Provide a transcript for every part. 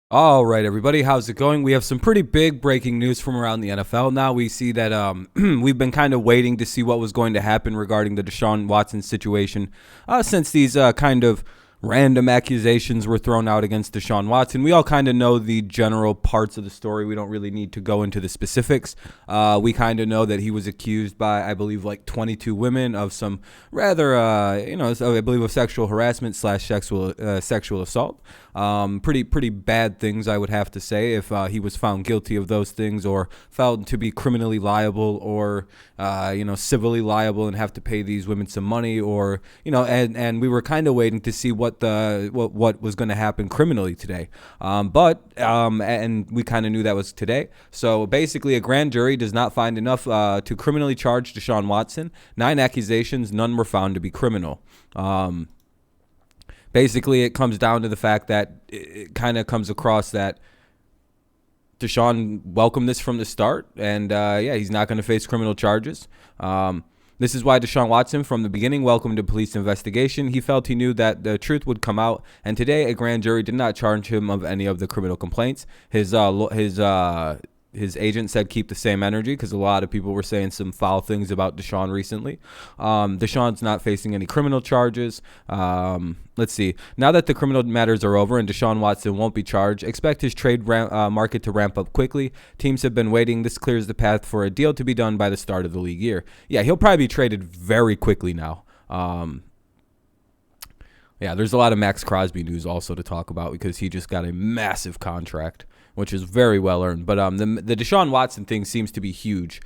All right, everybody, how's it going? We have some pretty big breaking news from around the NFL. Now we see that we've been kind of waiting to see what was going to happen regarding the Deshaun Watson situation since these kind of random accusations were thrown out against Deshaun Watson. We all kind of know the general parts of the story. We don't really need to go into the specifics. We kind of know that he was accused by, I believe, like 22 women of some rather, I believe of sexual harassment slash sexual assault. Pretty bad things, I would have to say, if he was found guilty of those things or found to be criminally liable or, civilly liable and have to pay these women some money or, and we were kind of waiting to see what was going to happen criminally today. And we kind of knew that was today. So basically, a grand jury does not find enough to criminally charge Deshaun Watson. 9 accusations, none were found to be criminal. Basically, it comes down to the fact that it kind of comes across that Deshaun welcomed this from the start, and he's not going to face criminal charges. This is why Deshaun Watson, from the beginning, welcomed a police investigation. He felt he knew that the truth would come out, and today a grand jury did not charge him of any of the criminal complaints. His agent said keep the same energy because a lot of people were saying some foul things about Deshaun recently. Deshaun's not facing any criminal charges. Let's see. Now that the criminal matters are over and Deshaun Watson won't be charged, expect his trade market to ramp up quickly. Teams have been waiting. This clears the path for a deal to be done by the start of the league year. Yeah, he'll probably be traded very quickly now. There's a lot of Max Crosby news also to talk about because he just got a massive contract, which is very well earned. But the Deshaun Watson thing seems to be huge.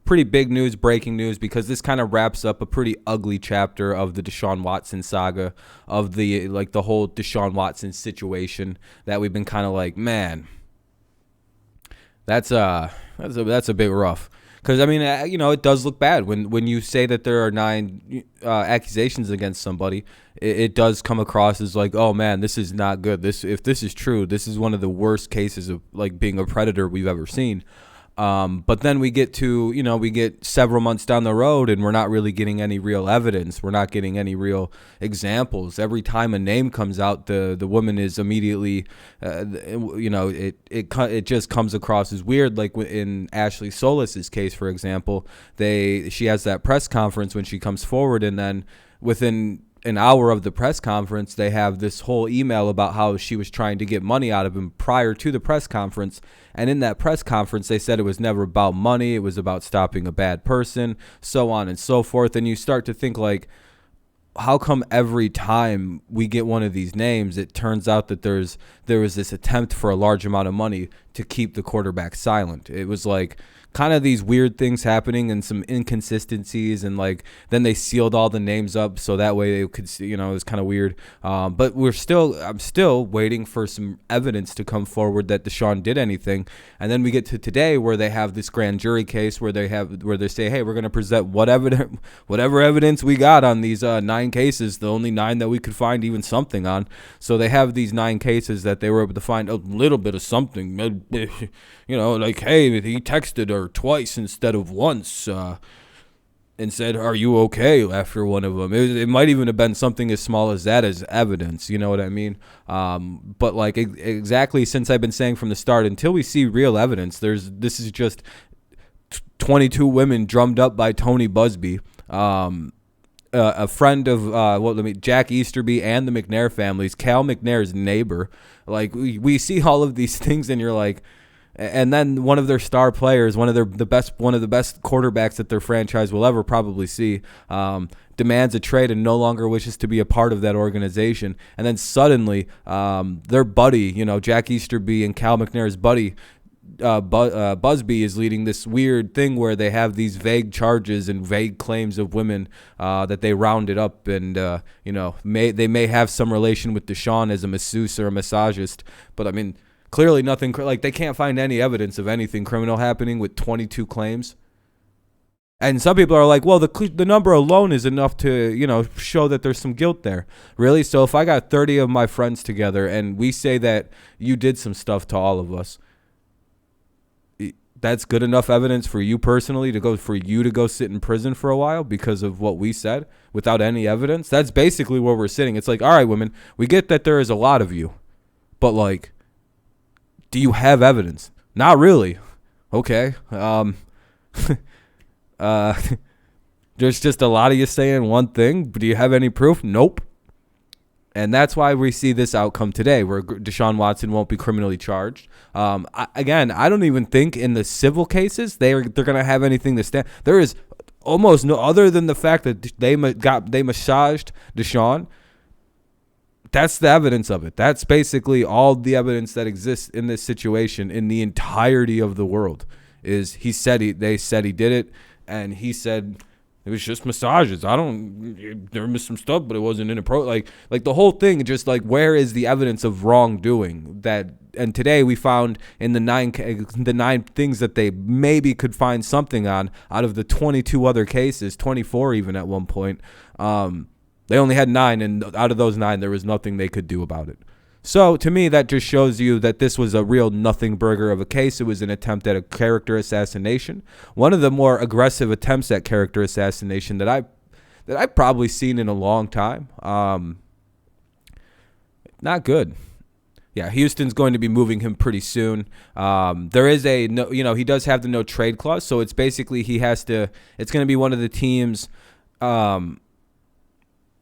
Pretty big news, breaking news, because this kind of wraps up a pretty ugly chapter of the Deshaun Watson saga, of the whole Deshaun Watson situation that we've been kind of like, man, that's a bit rough. Because, I mean, it does look bad when you say that there are 9 accusations against somebody. It does come across as like, oh, man, this is not good. If this is true, this is one of the worst cases of like being a predator we've ever seen. But then we get several months down the road and we're not really getting any real evidence. We're not getting any real examples. Every time a name comes out, the woman is immediately, it just comes across as weird. Like in Ashley Solis's case, for example, she has that press conference when she comes forward, and then within an hour of the press conference, they have this whole email about how she was trying to get money out of him prior to the press conference. And in that press conference, they said it was never about money. It was about stopping a bad person, so on and so forth. And you start to think like, how come every time we get one of these names, it turns out that there was this attempt for a large amount of money to keep the quarterback silent? It was like kind of these weird things happening and some inconsistencies, and like then they sealed all the names up so that way they could see, it was kind of weird. But I'm still waiting for some evidence to come forward that Deshaun did anything. And then we get to today where they have this grand jury case where they say, hey, we're going to present whatever evidence we got on these 9 cases, the only 9 that we could find even something on. So they have these 9 cases that they were able to find a little bit of something, like, hey, he texted her twice instead of once, and said, are you okay, after one of them. It might even have been something as small as that as evidence, you know what I mean? But like exactly, since I've been saying from the start, until we see real evidence, this is just 22 women drummed up by Tony Busby, a friend of Jack Easterby and the McNair families, Cal McNair's neighbor. Like we see all of these things, and you're like, and then one of their star players, one of the best quarterbacks that their franchise will ever probably see, demands a trade and no longer wishes to be a part of that organization. And then suddenly, their buddy, Jack Easterby and Cal McNair's buddy, Busby, is leading this weird thing where they have these vague charges and vague claims of women that they rounded up, and they may have some relation with Deshaun as a masseuse or a massagist, but I mean, clearly nothing, like they can't find any evidence of anything criminal happening with 22 claims. And some people are like, well, the number alone is enough to, show that there's some guilt there. Really? So if I got 30 of my friends together and we say that you did some stuff to all of us, that's good enough evidence for you personally to go sit in prison for a while because of what we said without any evidence? That's basically where we're sitting. It's like, all right, women, we get that there is a lot of you, but like, Do you have evidence? Not really. Okay. There's just a lot of you saying one thing. But do you have any proof? Nope. And that's why we see this outcome today, where Deshaun Watson won't be criminally charged. I don't even think in the civil cases they're going to have anything to stand. There is almost no, other than the fact that they massaged Deshaun. That's the evidence of it. That's basically all the evidence that exists in this situation in the entirety of the world. Is they said he did it, and he said it was just massages. There was some stuff, but it wasn't inappropriate. Like the whole thing, just like, where is the evidence of wrongdoing? And today we found in the nine things that they maybe could find something on out of the 22 other cases, 24 even at one point. They only had 9, and out of those 9, there was nothing they could do about it. So to me, that just shows you that this was a real nothing burger of a case. It was an attempt at a character assassination. One of the more aggressive attempts at character assassination that I've probably seen in a long time. Not good. Yeah, Houston's going to be moving him pretty soon. There is he does have the no trade clause, so it's basically it's going to be one of the teams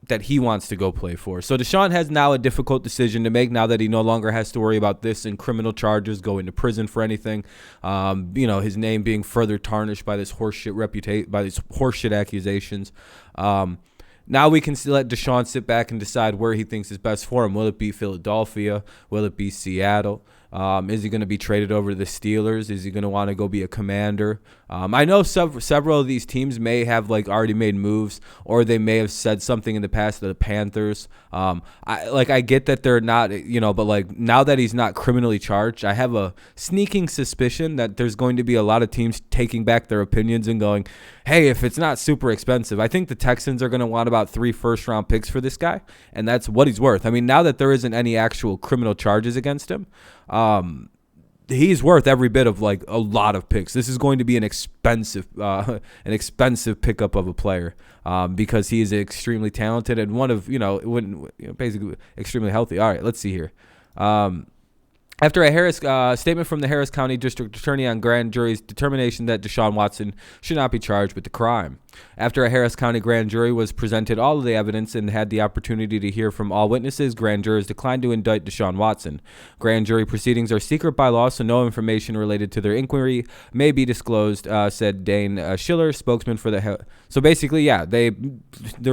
that he wants to go play for. So Deshaun has now a difficult decision to make now that he no longer has to worry about this and criminal charges, going to prison for anything. His name being further tarnished by this horseshit accusations. Now we can let Deshaun sit back and decide where he thinks is best for him. Will it be Philadelphia? Will it be Seattle? Is he going to be traded over to the Steelers? Is he going to want to go be a Commander? I know several of these teams may have already made moves, or they may have said something in the past to the Panthers. I get that they're not, but now that he's not criminally charged, I have a sneaking suspicion that there's going to be a lot of teams taking back their opinions and going, hey, if it's not super expensive, I think the Texans are going to want about 3 first-round picks for this guy, and that's what he's worth. I mean, now that there isn't any actual criminal charges against him, he's worth every bit of a lot of picks. This is going to be an expensive pickup of a player because he is extremely talented and one of basically extremely healthy. All right, let's see here. After a statement from the Harris County District Attorney on grand jury's determination that Deshaun Watson should not be charged with the crime. After a Harris County grand jury was presented all of the evidence and had the opportunity to hear from all witnesses, grand jurors declined to indict Deshaun Watson. Grand jury proceedings are secret by law, so no information related to their inquiry may be disclosed, said Dane Schiller, spokesman for the... So basically, yeah, there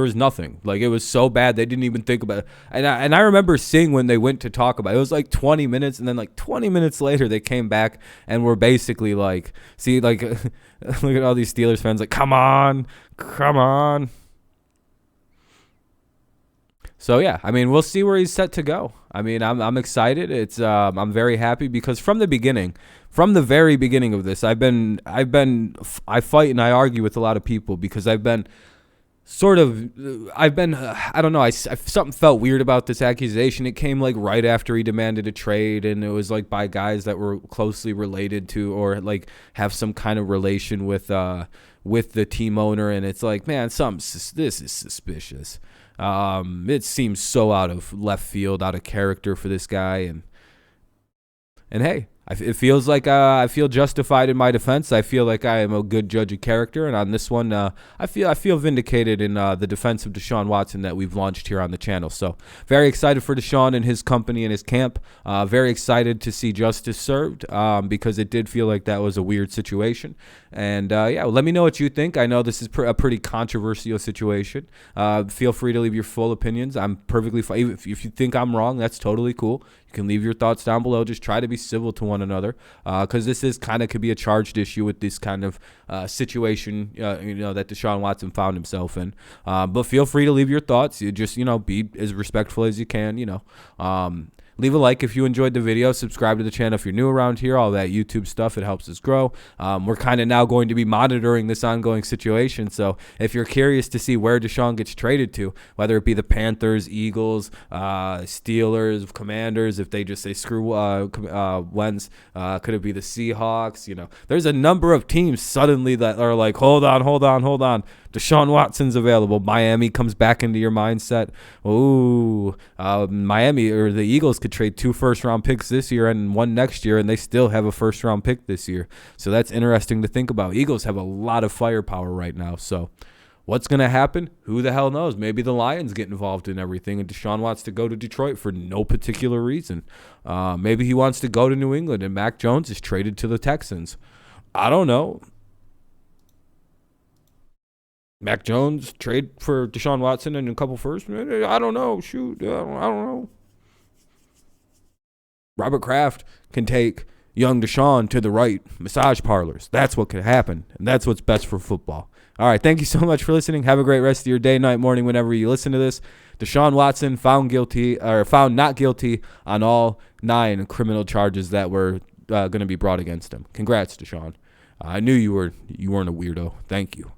was nothing. It was so bad they didn't even think about it. And I remember seeing when they went to talk about it, it was 20 minutes, and then 20 minutes later they came back and were basically look at all these Steelers fans come on. So yeah, I mean, we'll see where he's set to go. I mean, I'm excited. I'm very happy because from the very beginning of this, I fight and I argue with a lot of people because I don't know, something felt weird about this accusation. It came right after he demanded a trade, and it was by guys that were closely related to or have some kind of relation with the team owner, and it's man, this is suspicious. It seems so out of left field, out of character for this guy, and hey, it feels like I feel justified in my defense. I feel like I am a good judge of character, and on this one, I feel vindicated in the defense of Deshaun Watson that we've launched here on the channel. So very excited for Deshaun and his company and his camp. Very excited to see justice served because it did feel like that was a weird situation. And let me know what you think. I know this is a pretty controversial situation. Feel free to leave your full opinions. I'm perfectly fine. If you think I'm wrong, that's totally cool. You can leave your thoughts down below. Just try to be civil to one another because this is could be a charged issue with this kind of situation, that Deshaun Watson found himself in. But feel free to leave your thoughts. You just, be as respectful as you can, Leave a like if you enjoyed the video. Subscribe to the channel if you're new around here. All that YouTube stuff, it helps us grow. We're kind of now going to be monitoring this ongoing situation. So if you're curious to see where Deshaun gets traded to, whether it be the Panthers, Eagles, Steelers, Commanders, if they just say screw Wentz, could it be the Seahawks? There's a number of teams suddenly that are hold on. Deshaun Watson's available. Miami comes back into your mindset. Ooh, Miami or the Eagles could could trade 2 first-round picks this year and 1 next year, and they still have a first-round pick this year. So that's interesting to think about. Eagles have a lot of firepower right now. So what's going to happen? Who the hell knows? Maybe the Lions get involved in everything, and Deshaun wants to go to Detroit for no particular reason. Maybe he wants to go to New England, and Mac Jones is traded to the Texans. I don't know. Mac Jones trade for Deshaun Watson and a couple first? I don't know. Shoot, I don't know. Robert Kraft can take young Deshaun to the right massage parlors. That's what could happen, and that's what's best for football. All right, thank you so much for listening. Have a great rest of your day, night, morning, whenever you listen to this. Deshaun Watson found not guilty on all 9 criminal charges that were going to be brought against him. Congrats, Deshaun. I knew you weren't a weirdo. Thank you.